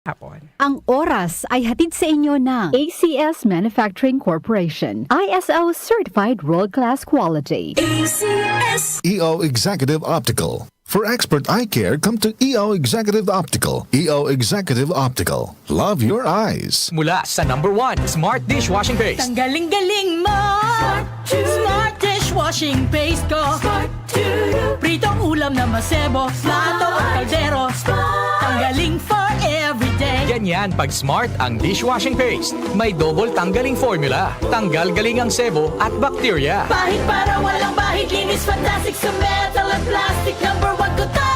hapon. Ang oras ay hatid sa inyo ng ACS Manufacturing Corporation. ISO Certified World-Class Quality. ACS. EO Executive Optical. For expert eye care, come to EO Executive Optical. EO Executive Optical. Love your eyes. Mula sa #1 Smart Dishwashing Paste. Ang galing-galing mo! Smart dishwashing paste ko. Pritong ulam na masebo, plato at kaldero. Tanggaling for everyday. Ganyan pag Smart ang dishwashing paste. May double tanggaling formula. Tanggal galing ang sebo at bakterya. Bahid para walang bahid, linis fantastic sa metal at plastic. #1 ko to!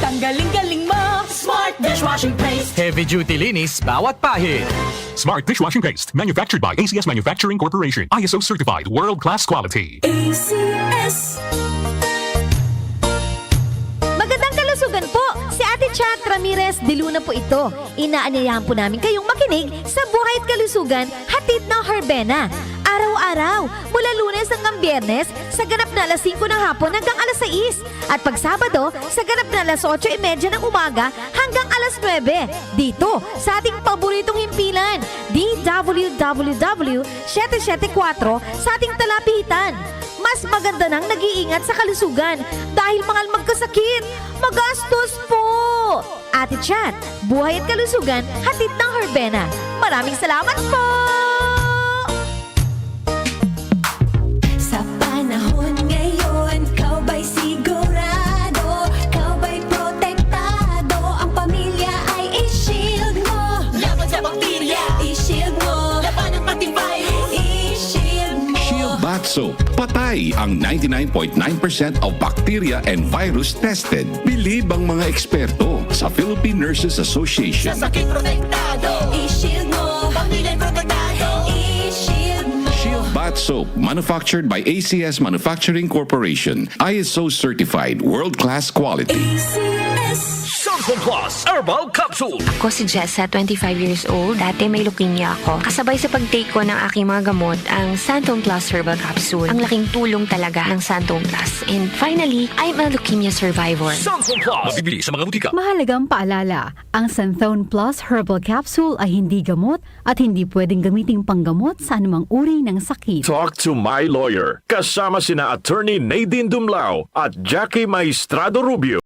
Tanggaling-galing mo! Smart dishwashing paste. Heavy duty linis bawat pahid. Smart Dishwashing Paste, manufactured by ACS Manufacturing Corporation. ISO certified, world-class quality. ACS. Magandang kalusugan po! Si Ate Chat Ramirez de Luna po ito. Inaanyayahan po namin kayong makinig sa Buhay at Kalusugan, hatid ng Herbena. Araw-araw, mula Lunes hanggang Biyernes, sa ganap na alas 5 ng hapon hanggang alas 6. At pag Sabado, sa ganap na alas 8:30 ng umaga hanggang alas 9. Dito, sa ating paboritong himpilan, DWWW 774 sa ating talapitan. Mas maganda nang nag-iingat sa kalusugan dahil mangal magkasakit. Magastos po! Ate Chat, Buhay at Kalusugan, hatid ng Herbena. Maraming salamat po! Sa panahon ngayon, kau ba'y sigurado? Kau ba'y protektado? Ang pamilya ay i-shield mo. Laban sa bakterya. I-shield mo. Laban ng pati virus. I-shield mo. Shield Bath Soap. Patay ang 99.9% of bacteria and virus tested. Bilib ang mga eksperto sa Philippine Nurses Association. Sa sakit protektado. I-shield mo. Pamilya'y protektado. I-shield mo. Shield Bath Soap, manufactured by ACS Manufacturing Corporation. ISO certified, world-class quality. ACS. Samsung Plus Herbal Capsule. Ako si Jessa, 25 years old. Dati may leukemia ako. Kasabay sa pag-take ko ng aking mga gamot, ang Santon Plus Herbal Capsule. Ang laking tulong talaga ng Santon Plus. And finally, I'm a leukemia survivor. Samsung Plus. Mabibili sa mga butika. Mahalagang paalala, ang Santhone Plus Herbal Capsule ay hindi gamot at hindi pwedeng gamiting panggamot sa anumang uri ng sakit. Talk to my lawyer. Kasama sina Attorney Nadine Dumlao at Jackie Maestrado Rubio.